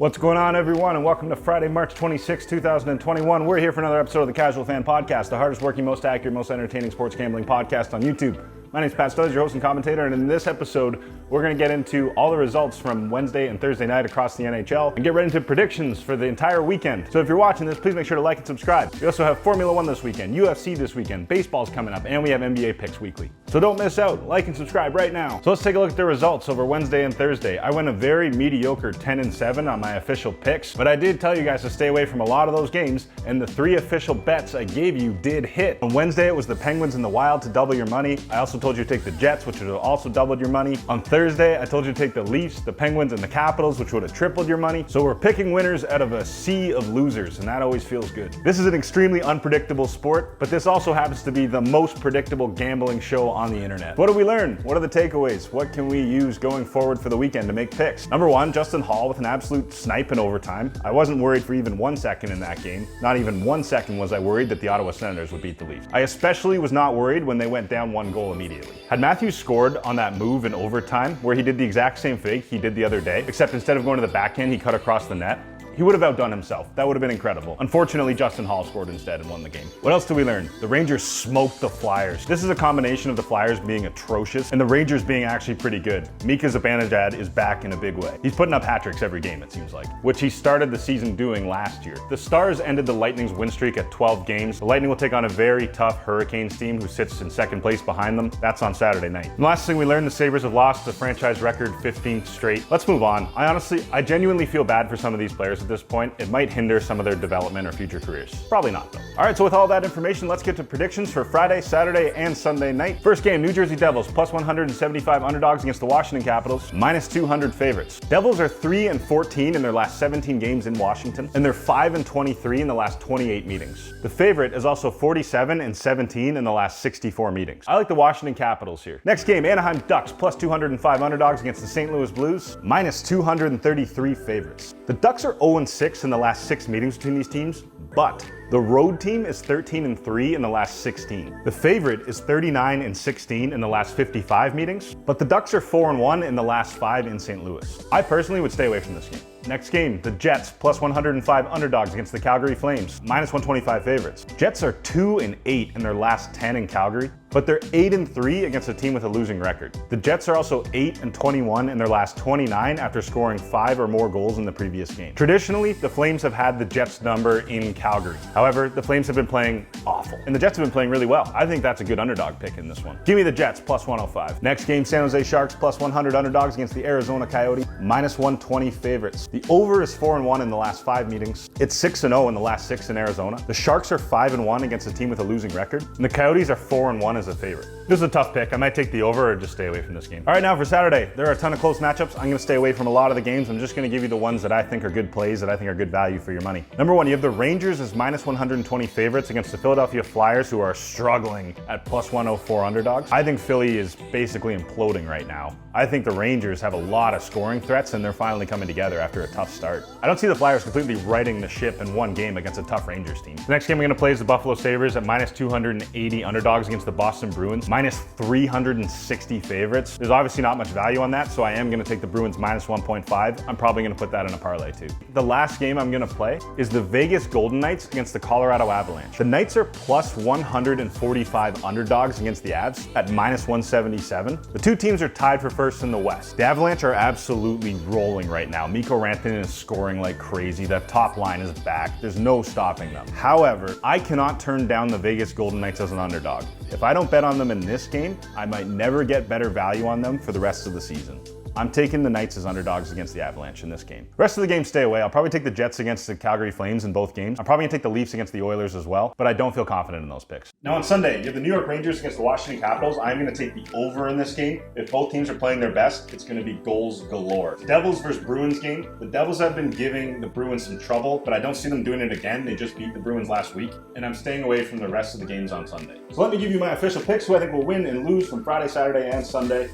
What's going on, everyone, and welcome to Friday, March 26, 2021. We're here for another episode of the Casual Fan Podcast, the hardest working, most accurate, most entertaining sports gambling podcast on YouTube. My name is Pat Stubbs, your host and commentator, and in this episode, we're going to get into all the results from Wednesday and Thursday night across the NHL and get right into predictions for the entire weekend. So if you're watching this, please make sure to like and subscribe. We also have Formula One this weekend, UFC this weekend, baseball's coming up, and we have NBA picks weekly. So don't miss out. Like and subscribe right now. So let's take a look at the results over Wednesday and Thursday. I went a very mediocre 10-7 on my official picks, but I did tell you guys to stay away from a lot of those games, and the 3 official bets I gave you did hit. On Wednesday, it was the Penguins and the Wild to double your money. I also told you to take the Jets, which would have also doubled your money. On Thursday, I told you to take the Leafs, the Penguins, and the Capitals, which would have tripled your money. So we're picking winners out of a sea of losers, and that always feels good. This is an extremely unpredictable sport, but this also happens to be the most predictable gambling show on the internet. What did we learn? What are the takeaways? What can we use going forward for the weekend to make picks? Number one, Justin Hall with an absolute snipe in overtime. I wasn't worried for even 1 second in that game. Not even 1 second was I worried that the Ottawa Senators would beat the Leafs. I especially was not worried when they went down 1 goal immediately. Had Matthews scored on that move in overtime, where he did the exact same fake he did the other day, except instead of going to the backhand, he cut across the net, he would have outdone himself. That would have been incredible. Unfortunately, Justin Hall scored instead and won the game. What else did we learn? The Rangers smoked the Flyers. This is a combination of the Flyers being atrocious and the Rangers being actually pretty good. Mika Zibanejad is back in a big way. He's putting up hat-tricks every game, it seems like, which he started the season doing last year. The Stars ended the Lightning's win streak at 12 games. The Lightning will take on a very tough Hurricanes team who sits in second place behind them. That's on Saturday night. And last thing we learned, the Sabres have lost the franchise record 15 straight. Let's move on. I genuinely feel bad for some of these players at this point. It might hinder some of their development or future careers. Probably not, though. All right, so with all that information, let's get to predictions for Friday, Saturday, and Sunday night. First game, New Jersey Devils, plus 175 underdogs against the Washington Capitals, minus 200 favorites. Devils are 3-14 in their last 17 games in Washington, and they're 5-23 in the last 28 meetings. The favorite is also 47-17 in the last 64 meetings. I like the Washington Capitals here. Next game, Anaheim Ducks, plus 205 underdogs against the St. Louis Blues, minus 233 favorites. The Ducks are 0-6 in the last 6 meetings between these teams, but the road team is 13-3 in the last 16. The favorite is 39-16 in the last 55 meetings, but the Ducks are 4-1 in the last 5 in St. Louis. I personally would stay away from this game. Next game, the Jets, plus 105 underdogs against the Calgary Flames, minus 125 favorites. Jets are 2-8 in their last 10 in Calgary, but they're 8-3 against a team with a losing record. The Jets are also 8-21 in their last 29 after scoring 5 or more goals in the previous game. Traditionally, the Flames have had the Jets number in Calgary. However, the Flames have been playing awful, and the Jets have been playing really well. I think that's a good underdog pick in this one. Give me the Jets, plus 105. Next game, San Jose Sharks, plus 100 underdogs against the Arizona Coyotes, minus 120 favorites. The over is 4-1 in the last 5 meetings. It's 6-0 in the last 6 in Arizona. The Sharks are 5-1 against a team with a losing record, and the Coyotes are 4-1 as a favorite. This is a tough pick. I might take the over or just stay away from this game. All right, now for Saturday, there are a ton of close matchups. I'm going to stay away from a lot of the games. I'm just going to give you the ones that I think are good plays, that I think are good value for your money. Number one, you have the Rangers as minus 120 favorites against the Philadelphia Flyers, who are struggling at plus 104 underdogs. I think Philly is basically imploding right now. I think the Rangers have a lot of scoring threats, and they're finally coming together after a tough start. I don't see the Flyers completely righting the ship in one game against a tough Rangers team. The next game I'm going to play is the Buffalo Sabres at minus 280 underdogs against the Boston Bruins, minus 360 favorites. There's obviously not much value on that, so I am going to take the Bruins minus 1.5. I'm probably going to put that in a parlay too. The last game I'm going to play is the Vegas Golden Knights against the Colorado Avalanche. The Knights are plus 145 underdogs against the Avs at minus 177. The two teams are tied for first in the West. The Avalanche are absolutely rolling right now. Mikko Rantanen is scoring like crazy. The top line is back. There's no stopping them. However, I cannot turn down the Vegas Golden Knights as an underdog. If I don't bet on them in this game, I might never get better value on them for the rest of the season. I'm taking the Knights as underdogs against the Avalanche in this game. The rest of the game, stay away. I'll probably take the Jets against the Calgary Flames in both games. I'm probably gonna take the Leafs against the Oilers as well, but I don't feel confident in those picks. Now on Sunday, you have the New York Rangers against the Washington Capitals. I'm gonna take the over in this game. If both teams are playing their best, it's gonna be goals galore. Devils versus Bruins game. The Devils have been giving the Bruins some trouble, but I don't see them doing it again. They just beat the Bruins last week, and I'm staying away from the rest of the games on Sunday. So let me give you my official picks, who I think will win and lose from Friday, Saturday, and Sunday.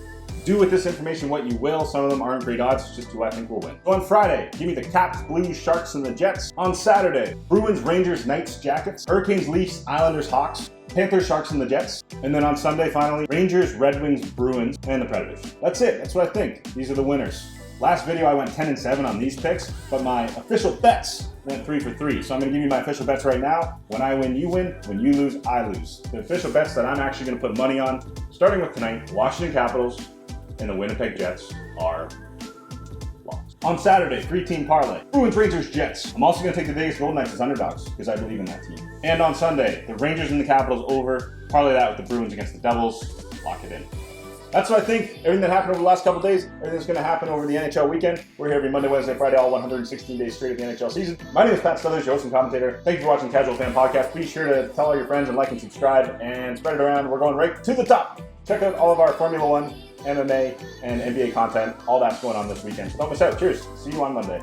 Do with this information what you will. Some of them aren't great odds, it's just who I think will win. So on Friday, give me the Caps, Blues, Sharks, and the Jets. On Saturday, Bruins, Rangers, Knights, Jackets. Hurricanes, Leafs, Islanders, Hawks. Panthers, Sharks, and the Jets. And then on Sunday, finally, Rangers, Red Wings, Bruins, and the Predators. That's it. That's what I think. These are the winners. Last video I went 10-7 on these picks, but my official bets went 3 for 3. So I'm going to give you my official bets right now. When I win, you win. When you lose, I lose. The official bets that I'm actually going to put money on, starting with tonight, Washington Capitals and the Winnipeg Jets are lost. On Saturday, 3-team parlay, Bruins, Rangers, Jets. I'm also going to take the Vegas Golden Knights as underdogs because I believe in that team. And on Sunday, the Rangers and the Capitals over. Parlay that with the Bruins against the Devils. Lock it in. That's what I think. Everything that happened over the last couple days, everything's going to happen over the NHL weekend. We're here every Monday, Wednesday, Friday, all 116 days straight of the NHL season. My name is Pat Stothers, your host and commentator. Thank you for watching Casual Fan Podcast. Be sure to tell all your friends and like and subscribe and spread it around. We're going right to the top. Check out all of our Formula One, MMA, and NBA content. All that's going on this weekend. So don't miss out. Cheers. See you on Monday.